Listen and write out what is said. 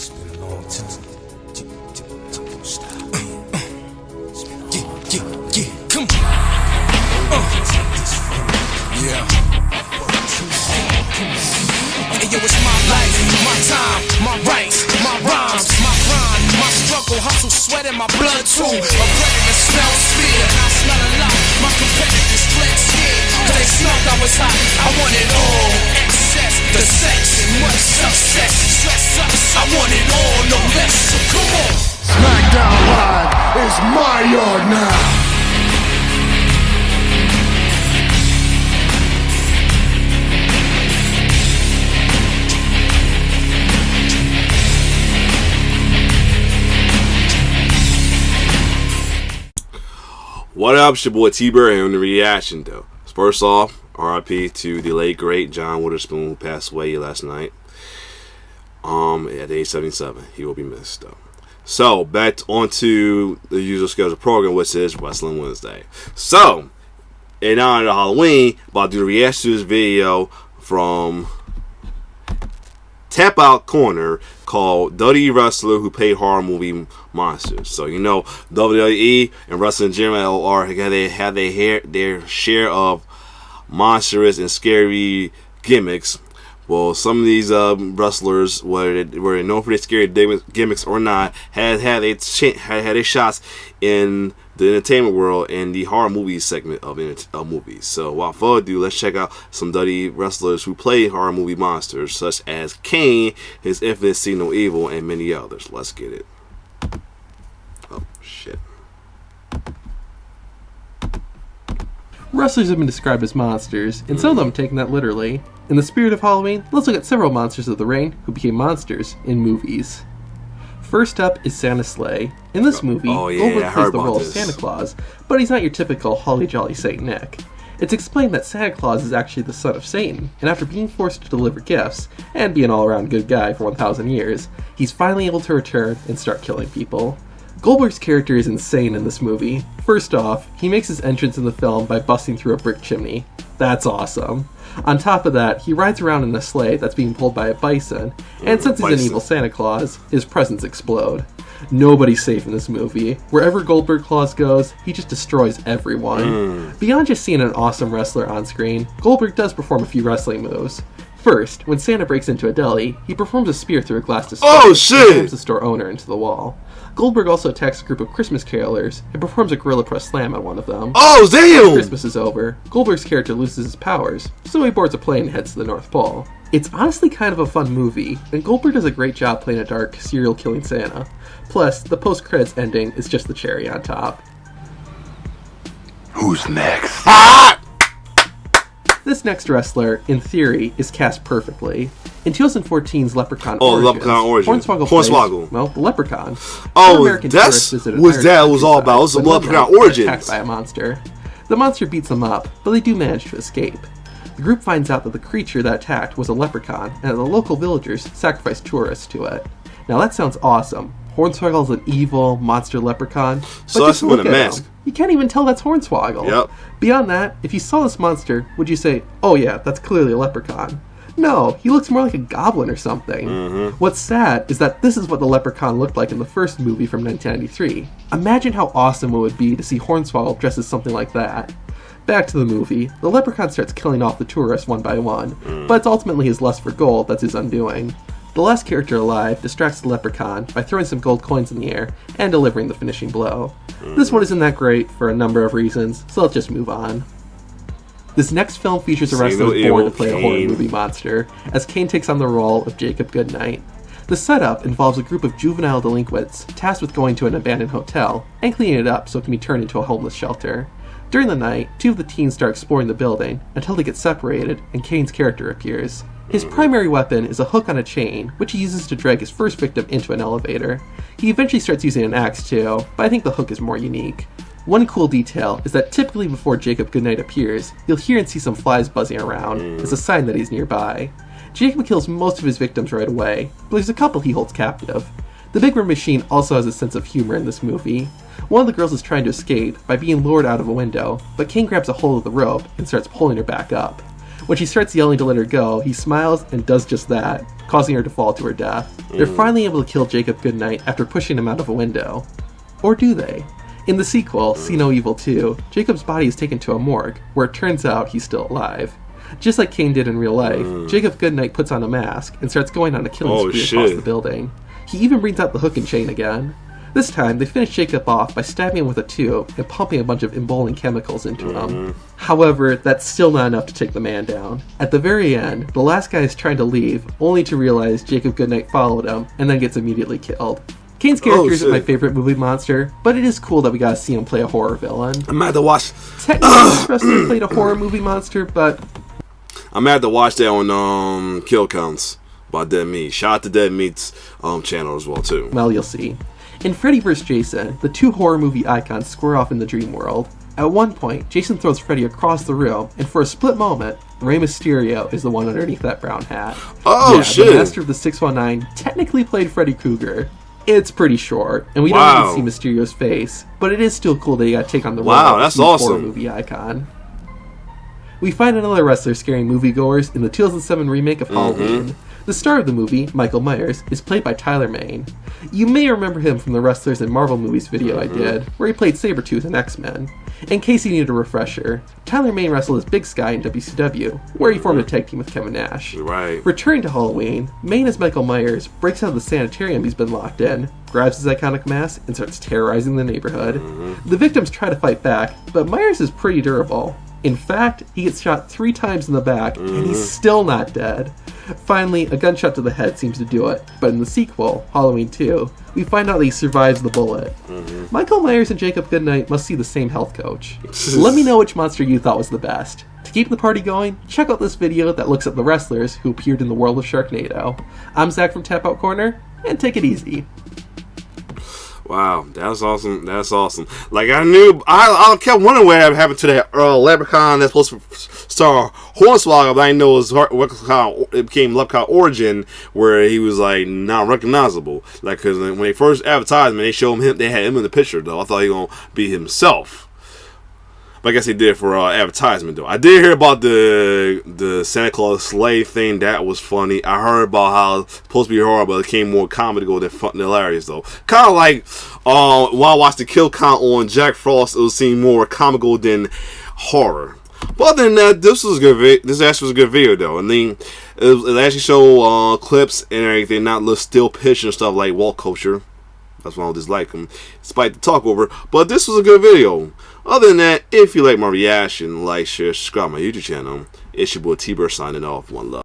Yo, it's my life, my time, my rights, my rhymes, my grind, my struggle, hustle, sweat in my blood too. A predator smells fear, I smell a lot. My competitors fled scared, cause they smelled I was hot. I want it all, excess, the sex, and much success. Stress us, I want it all, no less, so come on. SmackDown Live is my yard now. What up, it's your boy T-Bird here on the reaction though. First off, RIP to the late great John Witherspoon, who passed away last night. At age 77. He will be missed though. So back onto the usual scheduled program, which is Wrestling Wednesday. So, in honor of Halloween, I'm about to do the reaction to this video from Tap Out Corner called WWE Wrestler Who Played Horror Movie Monsters. So you know WWE and wrestling in general have their share of monstrous and scary gimmicks. Well, some of these wrestlers, whether they known for their scary gimmicks or not, had their shots in the entertainment world and the horror movie segment of movies. So without further ado, let's check out some WWE wrestlers who played horror movie monsters, such as Kane, his infamous See No Evil, and many others. Let's get it. Oh shit. Wrestlers have been described as monsters, and some of them have taken that literally. In the spirit of Halloween, let's look at several monsters of the reign who became monsters in movies. First up is Santa Sleigh. In this movie, Goldberg plays the role of Santa Claus, but he's not your typical holly jolly Saint Nick. It's explained that Santa Claus is actually the son of Satan, and after being forced to deliver gifts, and be an all-around good guy for 1,000 years, he's finally able to return and start killing people. Goldberg's character is insane in this movie. First off, he makes his entrance in the film by busting through a brick chimney. That's awesome. On top of that, he rides around in a sleigh that's being pulled by a bison, and since he's an evil Santa Claus, his presents explode. Nobody's safe in this movie. Wherever Goldberg Claus goes, he just destroys everyone. Beyond just seeing an awesome wrestler on screen, Goldberg does perform a few wrestling moves. First, when Santa breaks into a deli, he performs a spear through a glass display and slams the store owner into the wall. Goldberg also attacks a group of Christmas carolers and performs a gorilla press slam on one of them. Oh, damn! When Christmas is over, Goldberg's character loses his powers, so he boards a plane and heads to the North Pole. It's honestly kind of a fun movie, and Goldberg does a great job playing a dark, serial-killing Santa. Plus, the post-credits ending is just the cherry on top. Who's next? This next wrestler, in theory, is cast perfectly. In 2014's Leprechaun Hornswoggle. Well, the Leprechaun. Oh, that's what that was all about. It was the Leprechaun Origins. Attacked by a monster. The monster beats them up, but they do manage to escape. The group finds out that the creature that attacked was a leprechaun, and that the local villagers sacrificed tourists to it. Now that sounds awesome. Hornswoggle is an evil monster leprechaun, but so just look at him. You can't even tell that's Hornswoggle. Yep. Beyond that, if you saw this monster, would you say, oh yeah, that's clearly a leprechaun? No, he looks more like a goblin or something. What's sad is that this is what the leprechaun looked like in the first movie from 1993. Imagine how awesome it would be to see Hornswoggle dressed as something like that. Back to the movie, the leprechaun starts killing off the tourists one by one, but it's ultimately his lust for gold that's his undoing. The last character alive distracts the leprechaun by throwing some gold coins in the air and delivering the finishing blow. This one isn't that great for a number of reasons, so let's just move on. This next film features a wrestler who's born to play a horror movie monster, as Kane takes on the role of Jacob Goodnight. The setup involves a group of juvenile delinquents tasked with going to an abandoned hotel and cleaning it up so it can be turned into a homeless shelter. During the night, two of the teens start exploring the building until they get separated and Kane's character appears. His primary weapon is a hook on a chain, which he uses to drag his first victim into an elevator. He eventually starts using an axe too, but I think the hook is more unique. One cool detail is that typically before Jacob Goodnight appears, you'll hear and see some flies buzzing around as a sign that he's nearby. Jacob kills most of his victims right away, but there's a couple he holds captive. The Big Room Machine also has a sense of humor in this movie. One of the girls is trying to escape by being lured out of a window, but Kane grabs a hold of the rope and starts pulling her back up. When she starts yelling to let her go, he smiles and does just that, causing her to fall to her death. They're finally able to kill Jacob Goodnight after pushing him out of a window. Or do they? In the sequel, See No Evil 2, Jacob's body is taken to a morgue, where it turns out he's still alive. Just like Kane did in real life, Jacob Goodnight puts on a mask and starts going on a killing spree across the building. He even brings out the hook and chain again. This time, they finish Jacob off by stabbing him with a tube and pumping a bunch of emboldening chemicals into him. However, that's still not enough to take the man down. At the very end, the last guy is trying to leave, only to realize Jacob Goodnight followed him and then gets immediately killed. Kane's character isn't my favorite movie monster, but it is cool that we got to see him play a horror villain. I'm mad to watch. Technically, this wrestler played a horror movie monster, but I'm mad to watch that on Kill Counts by Dead Meat. Shout out to Dead Meat's channel as well too. Well, you'll see. In Freddy vs. Jason, the two horror movie icons square off in the dream world. At one point, Jason throws Freddy across the room, and for a split moment, Rey Mysterio is the one underneath that brown hat. Shit! The master of the 619 technically played Freddy Krueger. It's pretty short, and we don't even see Mysterio's face, but it is still cool that he got to take on the role of that's a awesome. horror movie icon. We find another wrestler scaring moviegoers in the 2007 remake of Halloween. The star of the movie, Michael Myers, is played by Tyler Mane. You may remember him from the Wrestlers in Marvel Movies video I did, where he played Sabretooth in X-Men. In case you need a refresher, Tyler Mane wrestled as Big Sky in WCW, where he formed a tag team with Kevin Nash. Right. Returning to Halloween, Mane as Michael Myers breaks out of the sanitarium he's been locked in, grabs his iconic mask, and starts terrorizing the neighborhood. The victims try to fight back, but Myers is pretty durable. In fact, he gets shot 3 times in the back, and he's still not dead. Finally, a gunshot to the head seems to do it, but in the sequel, Halloween 2, we find out that he survives the bullet. Michael Myers and Jacob Goodnight must see the same health coach. Let me know which monster you thought was the best. To keep the party going, check out this video that looks at the wrestlers who appeared in the world of Sharknado. I'm Zach from Tap Out Corner, and take it easy. Wow, that's awesome. That's awesome. Like I kept wondering what happened to that Leprechaun that's supposed to star Hornswoggle, but I didn't know it became Leprechaun Origin, where he was like not recognizable. Like, because when they first advertised him, they showed him, they had him in the picture though. I thought he was gonna be himself. But I guess he did it for advertisement, though. I did hear about the Santa Claus Sleigh thing. That was funny. I heard about how it's supposed to be horror, but it came more comical than hilarious, though. Kind of like while I watched the kill count on Jack Frost, it was seem more comical than horror. But other than that, this was a good. This actually was a good video, though. And then it actually showed clips and everything, not little still pictures and stuff like wall culture. That's why I don't dislike them, despite the talk over. But this was a good video. Other than that, if you like my reaction, like, share, subscribe to my YouTube channel. It's your boy T-Bird signing off. One love.